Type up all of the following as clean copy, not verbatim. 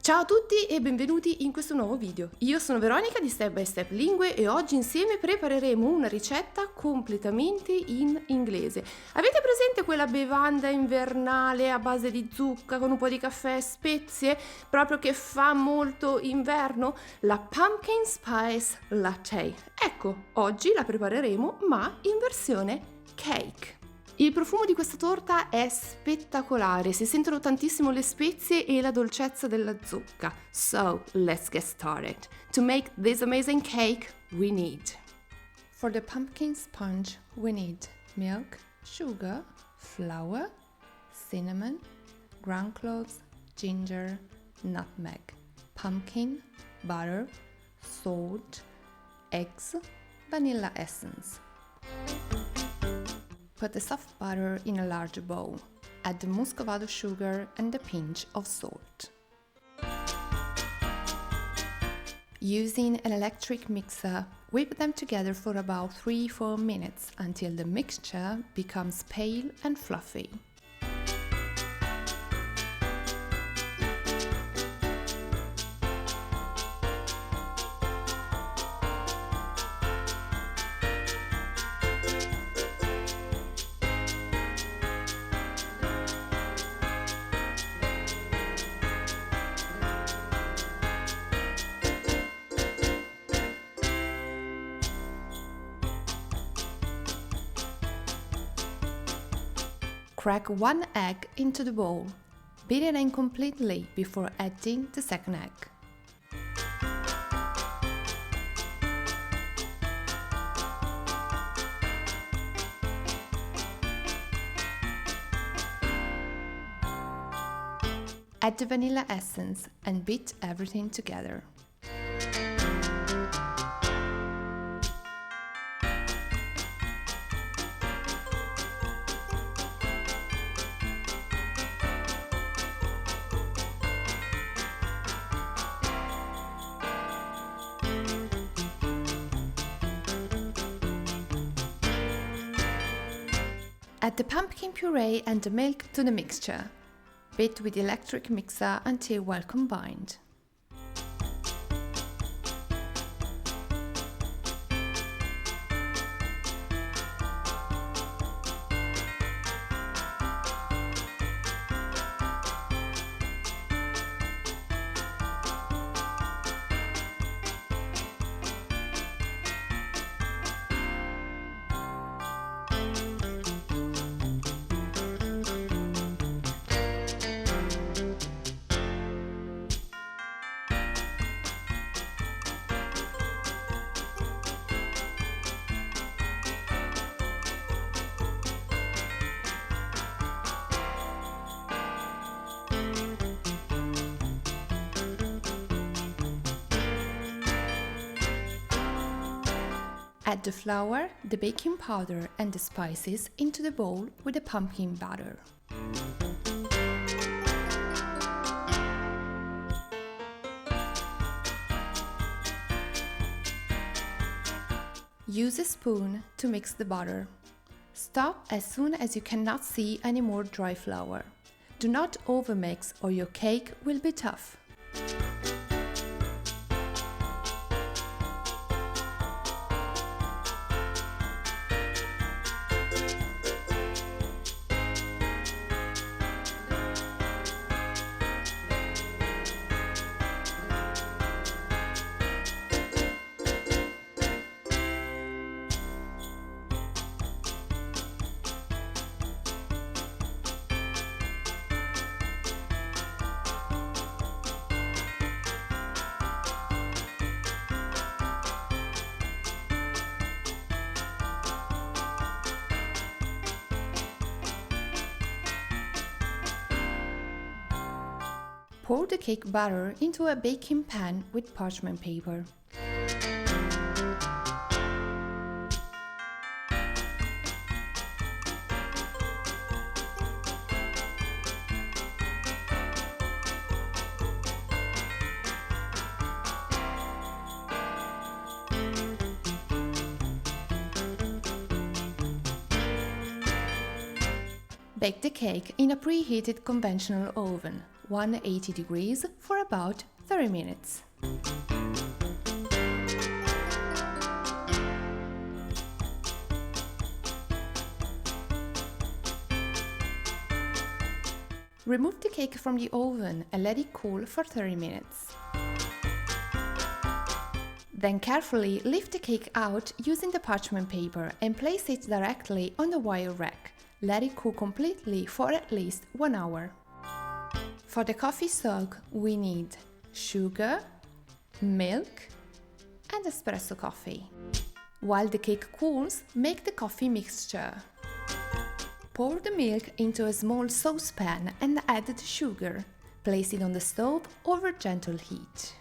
Ciao a tutti e benvenuti in questo nuovo video. Io sono Veronica di Step Lingue e oggi insieme prepareremo una ricetta completamente in inglese. Avete presente quella bevanda invernale a base di zucca con un po' di caffè e spezie, proprio che fa molto inverno? La Pumpkin Spice Latte. Ecco, oggi la prepareremo ma in versione cake. Il profumo di questa torta è spettacolare, si sentono tantissimo le spezie e la dolcezza della zucca. So, let's get started. To make this amazing cake, we need: for the pumpkin sponge, we need milk, sugar, flour, cinnamon, ground cloves, ginger, nutmeg, pumpkin, butter, salt, eggs, vanilla essence. Put the soft butter in a large bowl. Add the muscovado sugar and a pinch of salt. Using an electric mixer, whip them together for about 3-4 minutes until the mixture becomes pale and fluffy. Crack 1 egg into the bowl. Beat it in completely before adding the second egg. Add the vanilla essence and beat everything together. Add the pumpkin puree and the milk to the mixture. Beat with the electric mixer until well combined. Add the flour, the baking powder and the spices into the bowl with the pumpkin batter. Use a spoon to mix the butter. Stop as soon as you cannot see any more dry flour. Do not overmix or your cake will be tough. Pour the cake batter into a baking pan with parchment paper. Bake the cake in a preheated conventional oven. 180 degrees for about 30 minutes. Remove the cake from the oven and let it cool for 30 minutes. Then carefully lift the cake out using the parchment paper and place it directly on the wire rack. Let it cool completely for at least 1 hour. For the coffee soak, we need sugar, milk, and espresso coffee. While the cake cools, make the coffee mixture. Pour the milk into a small saucepan and add the sugar. Place it on the stove over gentle heat.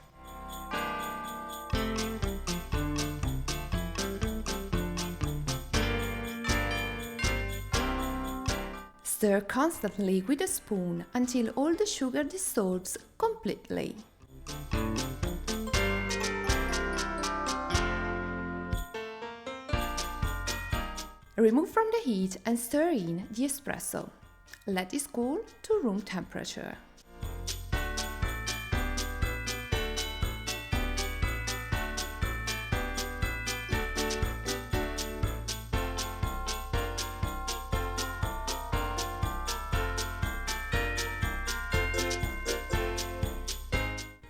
Stir constantly with a spoon until all the sugar dissolves completely. Remove from the heat and stir in the espresso. Let it cool to room temperature.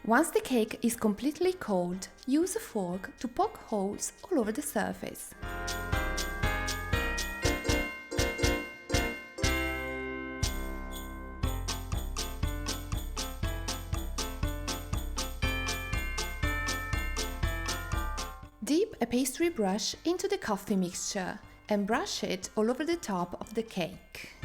Once the cake is completely cold, use a fork to poke holes all over the surface. Dip a pastry brush into the coffee mixture and brush it all over the top of the cake.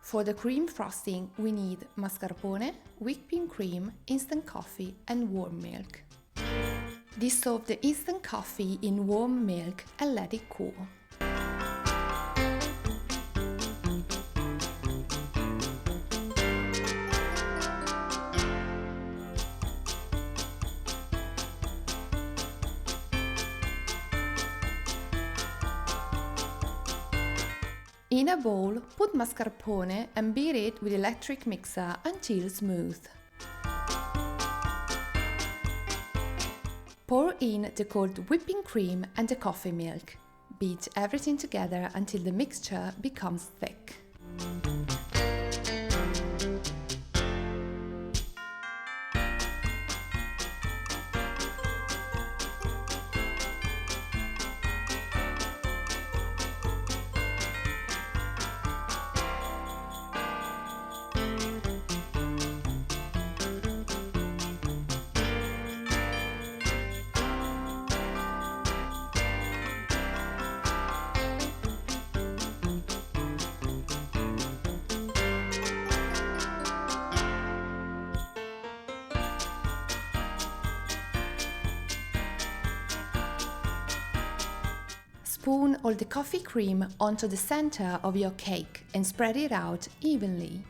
For the cream frosting, we need mascarpone, whipping cream, instant coffee, and warm milk. Dissolve the instant coffee in warm milk and let it cool. In a bowl, put mascarpone and beat it with electric mixer until smooth. Pour in the cold whipping cream and the coffee milk. Beat everything together until the mixture becomes thick. Spoon all the coffee cream onto the center of your cake and spread it out evenly.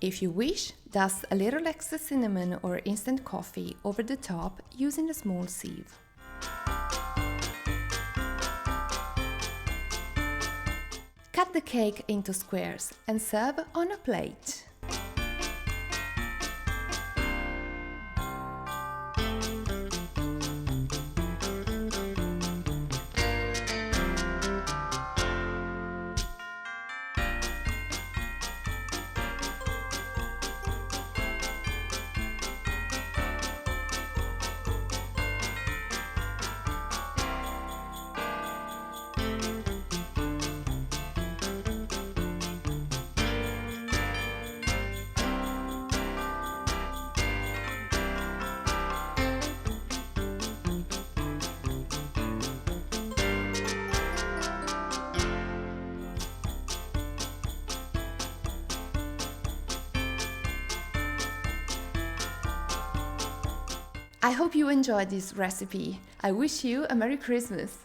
If you wish, dust a little extra cinnamon or instant coffee over the top using a small sieve. Cut the cake into squares and serve on a plate. I hope you enjoyed this recipe. I wish you a Merry Christmas!